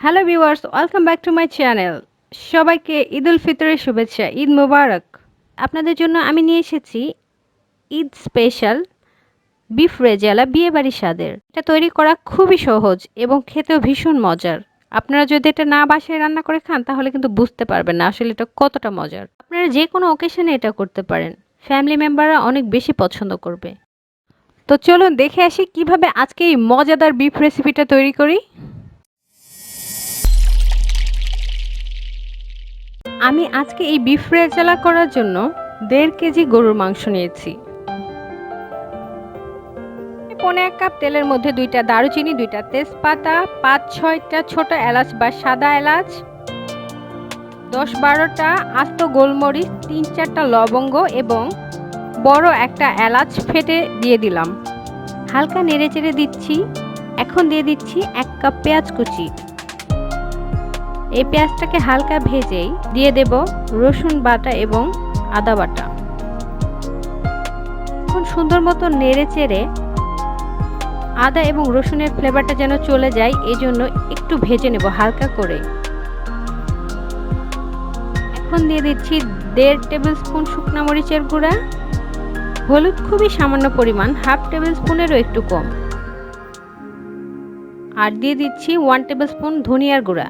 Hello viewers, welcome back to my channel. সবাইকে ঈদ উল ফিতরের শুভেচ্ছা। ঈদ মোবারক। আপনাদের জন্য আমি নিয়ে এসেছি ঈদ স্পেশাল বিফ রেজালা বিয়েবাড়ির স্বাদের। এটা তৈরি করা খুবই সহজ এবং খেতেও ভীষণ মজার। আপনারা যদি এটা না বাসায় রান্না করে খান তাহলে কিন্তু বুঝতে পারবেন না আসলে এটা কতটা মজার। আপনারা যে কোনো অকেশনে এটা করতে পারেন। ফ্যামিলি মেম্বাররা অনেক বেশি পছন্দ করবে। তো চলুন দেখে আসি কিভাবে আজকে এই মজাদার বিফ রেসিপিটা তৈরি করি। আমি আজকে এই বিফ রেজালা করার জন্য 1.5 কেজি গরুর মাংস নিয়েছি। 1.5 কাপ তেলের মধ্যে 2টা দারুচিনি, 2টা তেজপাতা, 5-6টা ছোট এলাচ বা সাদা এলাচ, 10-12টা আস্ত গোলমরিচ, 3-4টা লবঙ্গ এবং বড় একটা এলাচ ফেটে দিয়ে দিলাম। হালকা নেড়েচেড়ে দিচ্ছি। এখন দিয়ে দিচ্ছি 1 কাপ পেঁয়াজ কুচি। এই পেঁয়াজটাকে হালকা ভেজেই দিয়ে দেব রসুন বাটা এবং আদা বাটা। এখন সুন্দর মতো নেড়ে চেড়ে আদা এবং রসুনের ফ্লেভারটা যেন চলে যায় এজন্য একটু ভেজে নেব হালকা করে। এখন দিয়ে দিচ্ছি 1.5 টেবিল স্পুন শুকনা মরিচের গুঁড়া, হলুদ খুবই সামান্য পরিমাণ, 1/2 টেবিল স্পুনেরও একটু কম, আর দিয়ে দিচ্ছি 1 টেবিল স্পুন ধনিয়ার গুঁড়া।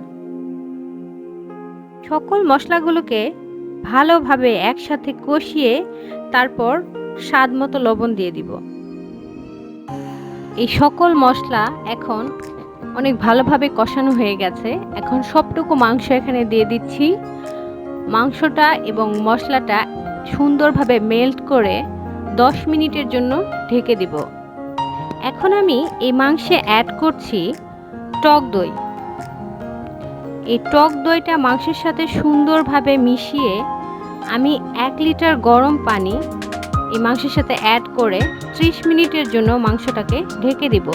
সকল মশলাগুলোকে ভালোভাবে একসাথে কষিয়ে তারপর স্বাদ মতো লবণ দিয়ে দিব। এই সকল মশলা এখন অনেক ভালোভাবে কষানো হয়ে গেছে। এখন সবটুকু মাংস এখানে দিয়ে দিচ্ছি। মাংসটা এবং মশলাটা সুন্দরভাবে মেল্ট করে 10 মিনিটের জন্য ঢেকে দিব। এখন আমি এই মাংসে অ্যাড করছি টক দই। এই টক দইটা মাংসের সাথে সুন্দরভাবে মিশিয়ে আমি 1 লিটার গরম পানি এই মাংসের সাথে অ্যাড করে 30 মিনিটের জন্য মাংসটাকে ঢেকে দিব।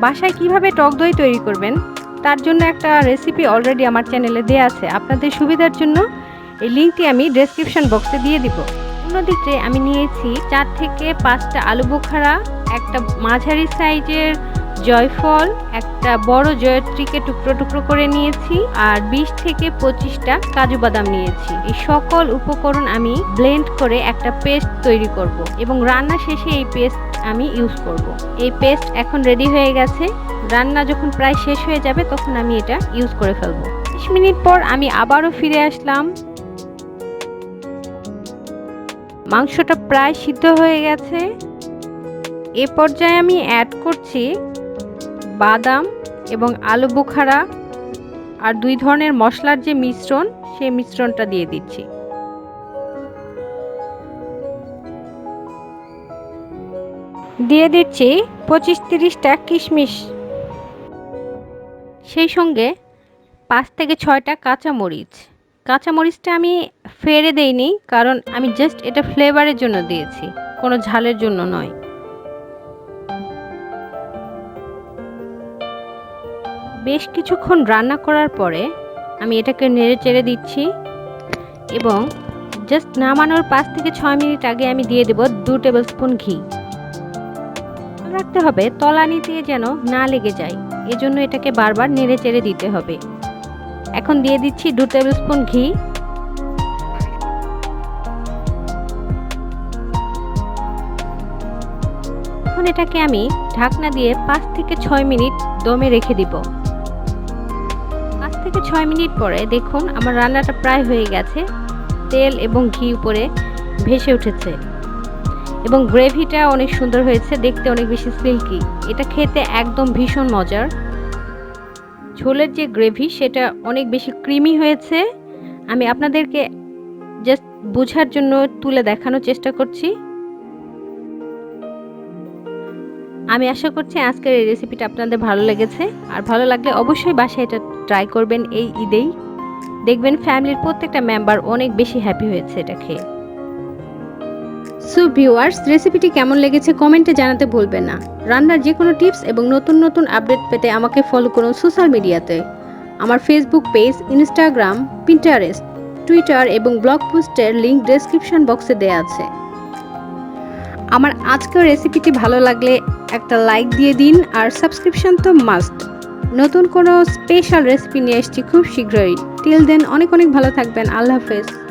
বাসায় কিভাবে টক দই তৈরি করবেন তার জন্য একটা রেসিপি অলরেডি আমার চ্যানেলে দেওয়া আছে। আপনাদের সুবিধার জন্য এই লিঙ্কটি আমি ডেসক্রিপশন বক্সে দিয়ে দিব। অন্যদিকে আমি নিয়েছি 4 থেকে 5টা আলু বোখারা, একটা মাঝারি সাইজের জয়ফল, একটা বড় জয়ত্রীকে টুকরো টুকরো করে নিয়েছি, আর 20 থেকে 25টা কাজু বাদাম নিয়েছি। এই সকল উপকরণ আমি ব্লেন্ড করে একটা পেস্ট তৈরি করব এবং রান্না শেষে এই পেস্ট আমি ইউজ করব। এই পেস্ট এখন রেডি হয়ে গেছে। রান্না যখন প্রায় শেষ হয়ে যাবে তখন আমি এটা ইউজ করে ফেলবো। 30 মিনিট পর আমি আবারও ফিরে আসলাম। মাংসটা প্রায় সিদ্ধ হয়ে গেছে। এ পর্যায়ে আমি অ্যাড করছি বাদাম এবং আলু বোখারা আর 2 ধরনের মশলার যে মিশ্রণ, সেই মিশ্রণটা দিয়ে দিচ্ছি। দিয়ে দিচ্ছি 25-30টা কিশমিশ, সেই সঙ্গে 5 থেকে 6টা কাঁচামরিচ। কাঁচামরিচটা আমি ফেলে দেইনি, কারণ আমি জাস্ট এটা ফ্লেভারের জন্য দিয়েছি, কোনো ঝালের জন্য নয়। বেশ কিছুক্ষণ রান্না করার পরে আমি এটাকে নেড়ে চেড়ে দিচ্ছি এবং জাস্ট নামানোর 5 থেকে 6 মিনিট আগে আমি দিয়ে দেব 2 টেবিল স্পুন ঘি। রাখতে হবে তলানিতে যেন না লেগে যায়, এজন্য এটাকে বারবার নেড়ে চেড়ে দিতে হবে। এখন দিয়ে দিচ্ছি 2 টেবিল স্পুন ঘি। এখন এটাকে আমি ঢাকনা দিয়ে 5 থেকে 6 মিনিট দমে রেখে দিব। 5 থেকে 6 মিনিট পরে দেখুন আমার রান্নাটা প্রায় হয়ে গেছে। তেল এবং ঘি উপরে ভেসে উঠেছে এবং গ্রেভিটা অনেক সুন্দর হয়েছে, দেখতে অনেক বেশি সিল্কি। এটা খেতে একদম ভীষণ মজার। ঝোলের যে গ্রেভি সেটা অনেক বেশি ক্রিমি হয়েছে। আমি আপনাদেরকে জাস্ট বোঝার জন্য তুলে দেখানোর চেষ্টা করছি। আমি আশা করছি আজকের এই রেসিপিটা আপনাদের ভালো লেগেছে, আর ভালো লাগলে অবশ্যই বাসায় এটা ট্রাই করবেন এই ঈদেই। দেখবেন ফ্যামিলির প্রত্যেকটা মেম্বার অনেক বেশি হ্যাপি হয়েছে এটা খেয়ে। সো ভিউয়ার্স, রেসিপিটি কেমন লেগেছে কমেন্টে জানাতে ভুলবেন না। রান্নার যে কোনো টিপস এবং নতুন নতুন আপডেট পেতে আমাকে ফলো করুন সোশ্যাল মিডিয়াতে। আমার Facebook page, Instagram, Pinterest, Twitter এবং ব্লগ পোস্টের লিঙ্ক ডেসক্রিপশন বক্সে দেওয়া আছে। আমার আজকের রেসিপিটি ভালো লাগলে একটা লাইক দিয়ে দিন, আর সাবস্ক্রিপশন তো মাস্ট। নতুন কোনো স্পেশাল রেসিপি নিয়ে এসেছি খুব শীঘ্রই। টিল দেন অনেক অনেক ভালো থাকবেন। আল্লাহ হাফেজ।